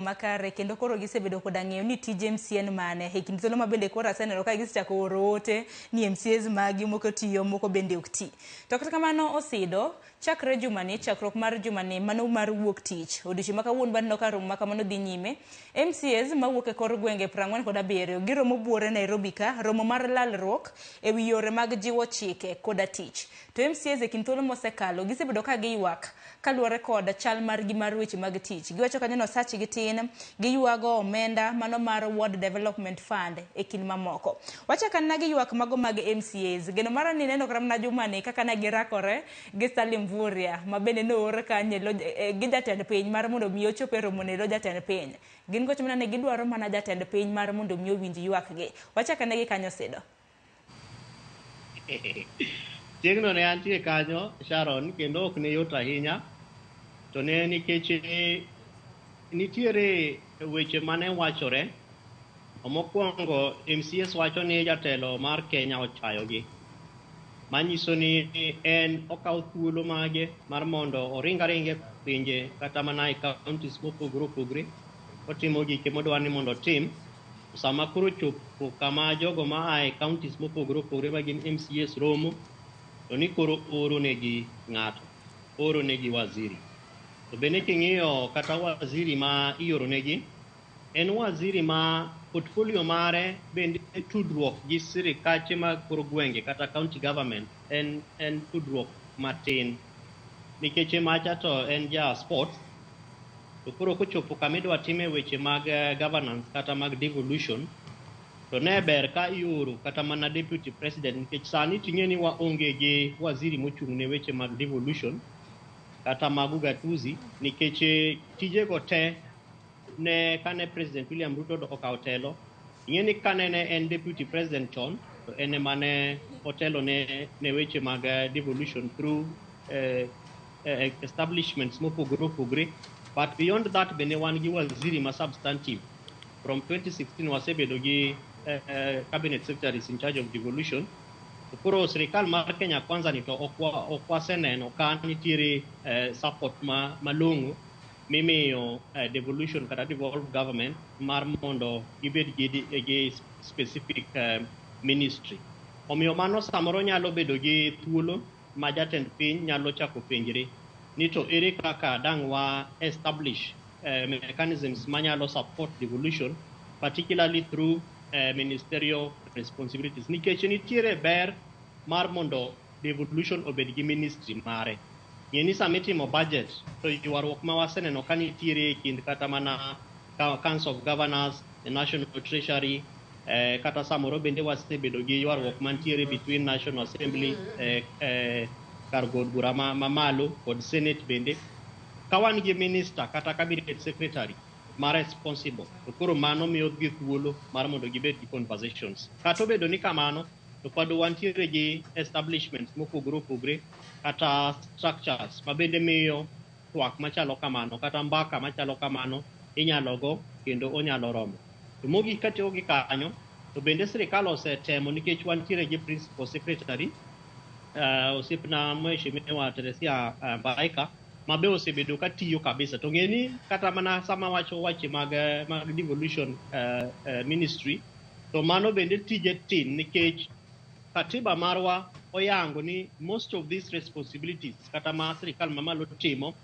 makare kendo koro gisebedo koda ng'eyo ni tije MCA en mane e kind thuolo ma bende koro aseneno ka gisechako oro ote ni MCAs magi moko tiyo moko bende ok ti. To kata kamano osido chakre jumani chakruok mar jumani mano mar wuok tich odiochieng' ma kawuono baneno ka romo ma kamano dhi nyime. MCAs mawuok e kor gwenge 47 giromo buore Nairobi ka romo mar lalruok e wi yore mag jiwo chike koda tich. To MCAs e kind thuolo mosekalo gisebedo ka giywak kaluwore kod chal margi mar weche mag tich. Giwacho kanyo no sach gi tin, giywago omenda mano mar World Development Fund e kind mamoko. Wacha kan na giywak mago mag MCAs. Geno mara ni neno kram na jumani kaka na girakore gi Salim Mvurya ma bende no ore kanye gi jatend piny mar mondo mi ochope romo ne jatend piny. Gin gocho mana ne gidwaro mana jatend piny mar mondo mi owinj ywak gi. Wacha kan gi kanyo sido. Chiegno ne antie kanyo Sharon kendo ok ne yot ahinya to ne nikech nitiere weche mane wachore. Mokwongo MCAs wacho ni jatelo mar Kenya ochayogi manyiso ni en okawo thuolo mage mar mondo oringaringe pinje kata mana e counties mopogore opogore otimo gike modwa ni mondo otim sama koro chopo kama jogo ma ae counties mopogore opogore ma gin MCAs romo to ni koro oro negi ng'ato, oro negi waziri. To bende king'iyo kata waziri ma ioro negi en waziri ma portfolio mare bende tudruok gi sirikache mag kor gwenge kata county government en tudruok matin nikech macha to en ja sports to koro kochopo kama idwa time weche mag governance kata mag devolution to ne ber ka ioro kata mana deputy president nikech sani ting'e ni waonge gi waziri mochung' ne weche mag devolution kata mag ugatuzi nikech tijego te ne kane President William Ruto okawo telo ing'e ni kane ne en deputy president chon to en mane otelo ne weche mag devolution through establishments mopogore opogore. But beyond that bende wan gi waziri ma substantive. From 2016 wasebedo gi cabinet secretaries in charge of devolution. Koro sirikal mar Kenya kwanza ni to ok waseneno ka nitiere support malong'o mimiyo devolution kata devolved government mar mondo gibed gi specific ministry. Omiyo mano samoro nyalo bedo gi thuolo ma jatend piny nyalo chako penjre ni to ere kaka dang' wa establish mechanisms manyalo support devolution particularly through ministerial responsibilities. Nikech nitiere ber mar mondo devolution obed gi ministry mare. Ng'eni sama itimo budget to ywaruok ma waseneno ka nitiere kind kata mana Council of Governors, the National Treasury, kata samoro bende wasebedo gi ywaruok mantiere between National Assembly, kar god bura mamalo kod Senate bende. Ka wan gi minister kata cabinet secretary ma responsible to koro mano miyo gi thuolo mar mondo gibed gi conversations. Kata obedo ni kamano to pod wantiere gi establishments mopogore opogore kata structures ma bende miyo twak machalo kamano kata mbaka machalo kamano inyalo go kendo onyalo romo. To mogik katiyo gi kanyo to bende sirikal osetemo nikech wantiere gi principal secretary osipna mheshimiwa Teresia Mbaika mabe osebedo ka tiyo kabisa. To ng'eni kata mana sama wacho wache mag devolution ministry to mano bende tije tin nikech katiba marwa oyango ni most of these responsibilities kata ma sirikal mamalo timo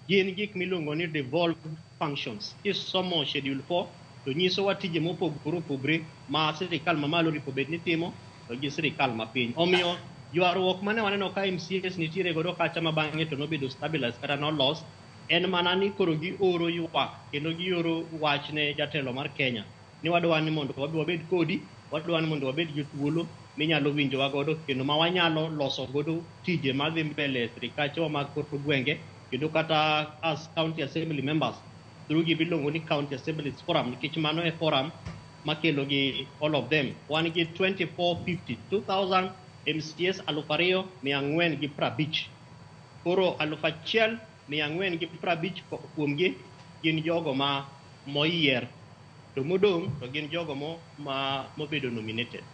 gin gik miluongo ni devolved functions. Kisomo schedule 4 to nyiso wa tije mopogore opogore ma sirikal mamalo ripo bed ni timo to gi sirikal mapiny. Omiyo ywaruok mane waneno ka MCAs nitiere godo kacha ma bang'e to nobedo stabilized kata no lost en mana ni koro gi oro ywak kendo gi oro wach ne jatelo mar Kenya ni wadwa ni mondo wabed kodi, wadwa ni mondo wabed gi thuolo minyalo winjowa godo kendo ma wanyalo loso godo tije madhi mbele sirikache mag kor gwenge kendo kata as county assembly members through gibiluongo ni county assemblies forum nikech mano e forum makelo gi all of them. Wan gi 2050 MCAs 2,450 koro 1,450 kuomgi gin jogo ma moyier to modong' to gin jogo mobedo nominated.